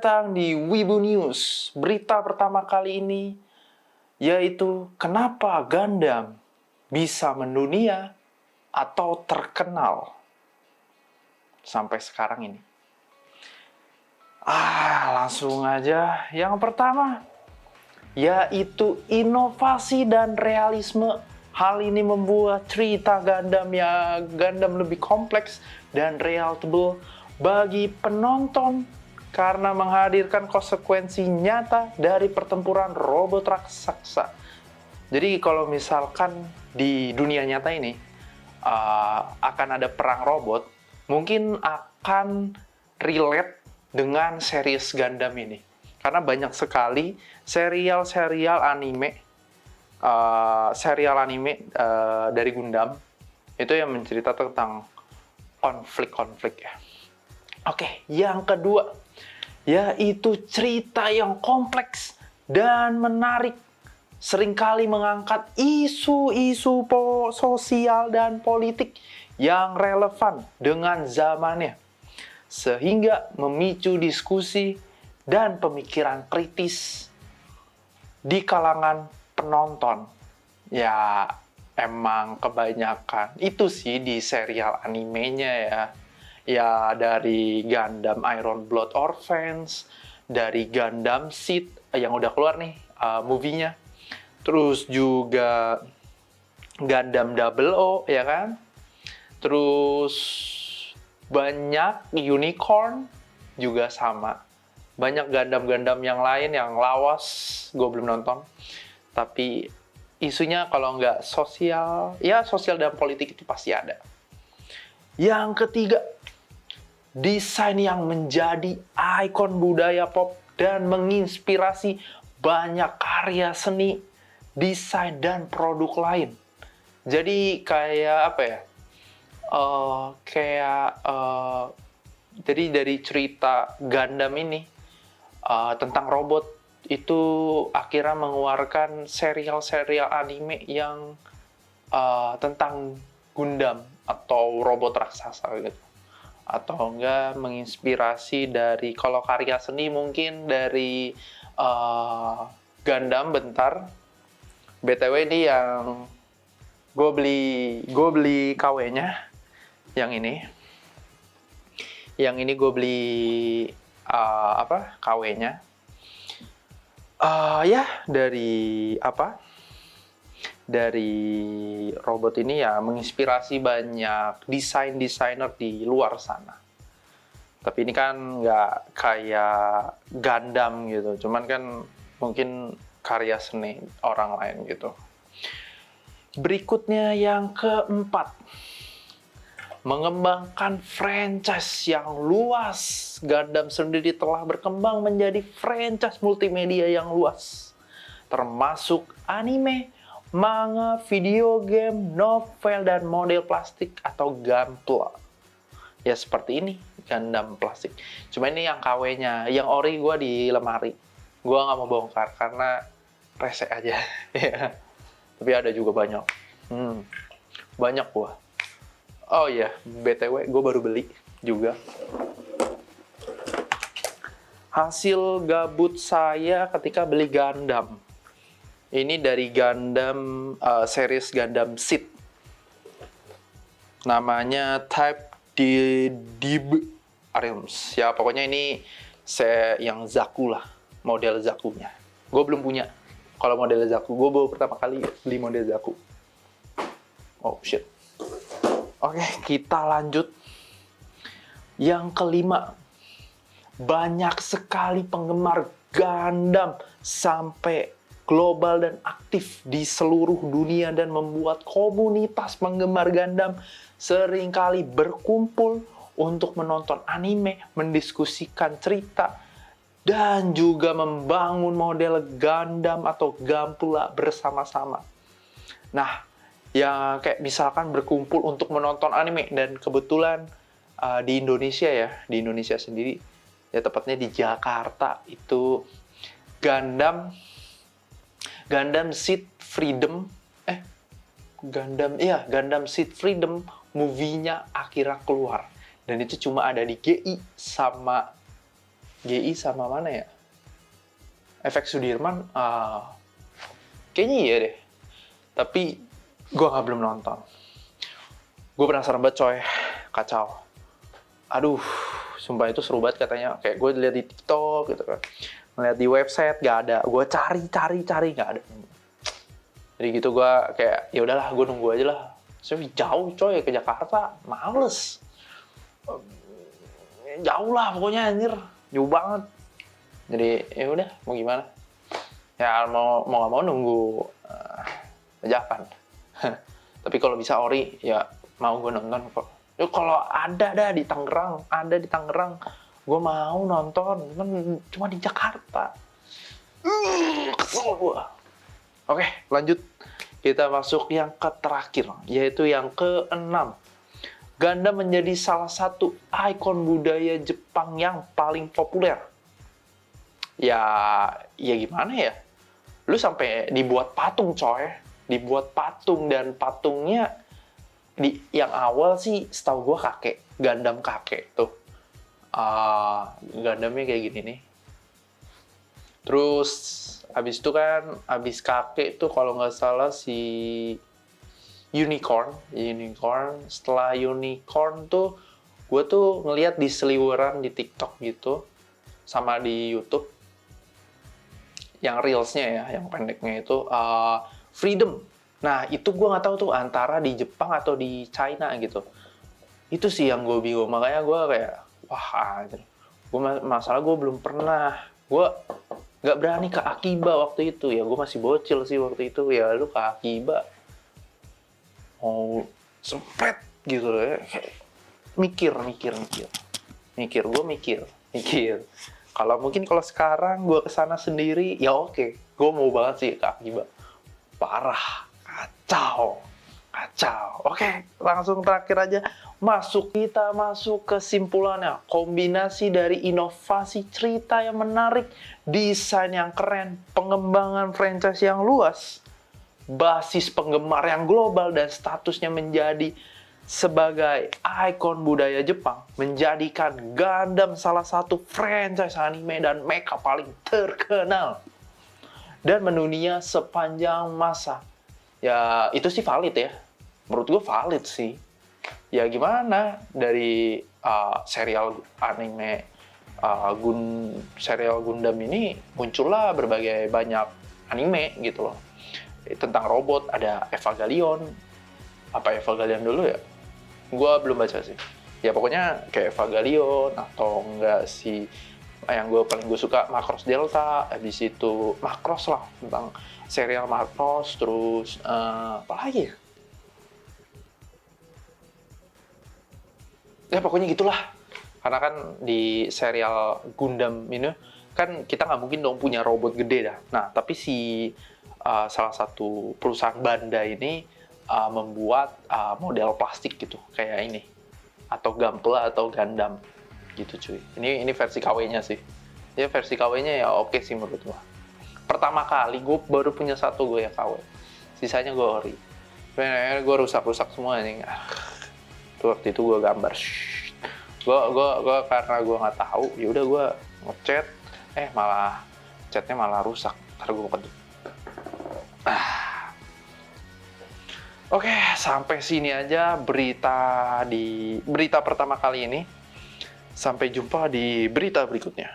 datang di Wibu News. Berita pertama kali ini yaitu kenapa Gundam bisa mendunia atau terkenal sampai sekarang ini. Langsung aja. Yang pertama yaitu inovasi dan realisme. Hal ini membuat cerita Gundam lebih kompleks dan relatable bagi penonton karena menghadirkan konsekuensi nyata dari pertempuran robot raksasa. Jadi kalau misalkan di dunia nyata ini akan ada perang robot, mungkin akan relate dengan series Gundam ini. Karena banyak sekali serial anime dari Gundam itu yang menceritakan tentang konflik ya. Oke, yang kedua yaitu cerita yang kompleks dan menarik, seringkali mengangkat isu-isu sosial dan politik yang relevan dengan zamannya, sehingga memicu diskusi dan pemikiran kritis di kalangan penonton. Ya, emang kebanyakan itu sih di serial animenya ya. Ya, dari Gundam Iron Blood Orphans, dari Gundam Seed yang udah keluar nih movie-nya. Terus juga Gundam Double O, ya kan? Terus banyak Unicorn juga sama. Banyak Gundam yang lain yang lawas, gue belum nonton. Tapi isunya kalau nggak sosial, ya sosial dan politik itu pasti ada. Yang ketiga, desain yang menjadi ikon budaya pop dan menginspirasi banyak karya seni, desain, dan produk lain. Jadi kayak apa ya? Jadi dari cerita Gundam ini tentang robot itu akhirnya mengeluarkan serial anime yang tentang Gundam atau robot raksasa gitu. Atau enggak menginspirasi dari, kalau karya seni mungkin dari Gundam bentar. BTW ini yang gue beli KW-nya yang ini. Yang ini gue beli KW-nya. Dari robot ini ya menginspirasi banyak desainer di luar sana. Tapi ini kan nggak kayak Gundam gitu, cuman kan mungkin karya seni orang lain gitu. Berikutnya yang keempat, mengembangkan franchise yang luas. Gundam sendiri telah berkembang menjadi franchise multimedia yang luas, termasuk anime, manga, video game, novel, dan model plastik atau Gunpla. Ya seperti ini, Gundam plastik. Cuma ini yang KW-nya, yang ori gue di lemari. Gue nggak mau bongkar karena rese aja. Tapi ada juga banyak. Banyak gue. Oh iya, BTW gue baru beli juga. Hasil gabut saya ketika beli Gundam. Ini dari Gundam, series Gundam Seed. Namanya Type Dib Arms. Ya pokoknya ini yang Zaku lah, model Zakunya. Gue belum punya. Kalau model Zaku, gue baru pertama kali beli model Zaku. Oh shit. Oke, kita lanjut. Yang kelima, banyak sekali penggemar Gundam sampai global dan aktif di seluruh dunia dan membuat komunitas penggemar Gundam seringkali berkumpul untuk menonton anime, mendiskusikan cerita, dan juga membangun model Gundam atau Gunpla bersama-sama. Nah, ya kayak misalkan berkumpul untuk menonton anime, dan kebetulan di Indonesia ya, di Indonesia sendiri, ya tepatnya di Jakarta, itu Gundam Seed Freedom Gundam Seed Freedom movie-nya akhirnya keluar, dan itu cuma ada di GI sama GI sama mana ya? Efek Sudirman, kayaknya iya deh. Tapi gue belum nonton. Gue penasaran banget coy, kacau. Aduh, sumpah itu seru banget katanya. Kayak gue lihat di TikTok gitu kan, ngeliat di website gak ada. Gue cari gak ada. Jadi gitu gue kayak ya udahlah, gue nunggu aja lah. Soalnya jauh coy ke Jakarta, males. Jauh lah pokoknya anjir, jauh banget. Jadi ya udah mau gimana? Ya mau nggak mau nunggu ajakan. Tapi kalau bisa ori ya mau gue nonton kok. Yo kalau ada di Tangerang, gue mau nonton. Cuma di Jakarta. Kesel gue. Oke, lanjut. Kita masuk yang ke terakhir, yaitu yang ke-6. Gundam menjadi salah satu ikon budaya Jepang yang paling populer. Ya gimana ya? Lu sampai dibuat patung coy. Dibuat patung, dan patungnya yang awal sih setahu gue kakek. Gundam kakek tuh. Gundamnya kayak gini nih. Terus abis itu kan, abis kakek tuh kalau nggak salah si Unicorn. Setelah Unicorn tuh gue tuh ngeliat di seliweran di TikTok gitu sama di YouTube yang reelsnya ya, yang pendeknya itu Freedom. Nah itu gue nggak tahu tuh antara di Jepang atau di China gitu. Itu sih yang gue bingung, makanya gue kayak wah anjir. Masalah gue belum pernah, gue nggak berani ke Akiba waktu itu ya. Gue masih bocil sih waktu itu ya. Lu ke Akiba mau sempet gitu loh ya. Mikir. Kalau sekarang gue kesana sendiri ya oke. Gue mau banget sih ke Akiba. Parah, kacau. Oke, langsung terakhir aja. Kita masuk ke kesimpulannya. Kombinasi dari inovasi cerita yang menarik, desain yang keren, pengembangan franchise yang luas, basis penggemar yang global, dan statusnya menjadi sebagai ikon budaya Jepang, menjadikan Gundam salah satu franchise anime dan mecha paling terkenal dan mendunia sepanjang masa. Ya itu sih valid ya, menurut gue valid sih. Ya gimana, dari serial anime serial Gundam ini muncullah berbagai banyak anime gitu loh. Tentang robot, ada Evangelion. Apa Evangelion dulu ya? Gua belum baca sih. Ya pokoknya kayak Evangelion, atau enggak sih yang gue suka Macross Delta. Habis itu Macross lah, tentang serial Macross. Terus apa lagi ya? Ya pokoknya gitulah. Karena kan di serial Gundam ini kan kita nggak mungkin dong punya robot gede dah. Nah tapi si salah satu perusahaan Bandai ini membuat model plastik gitu kayak ini, atau Gunpla atau Gundam gitu cuy. Ini versi KW-nya sih. Ya versi KW-nya ya oke sih menurut gua. Pertama kali gue baru punya satu gue ya KW. Sisanya gue ori. Gue rusak semua nih. Waktu itu gue gambar. Gue karena gue nggak tahu, ya udah gue ngechat, malah chatnya malah rusak. Ntar gue kedut. Oke, sampai sini aja berita pertama kali ini. Sampai jumpa di berita berikutnya.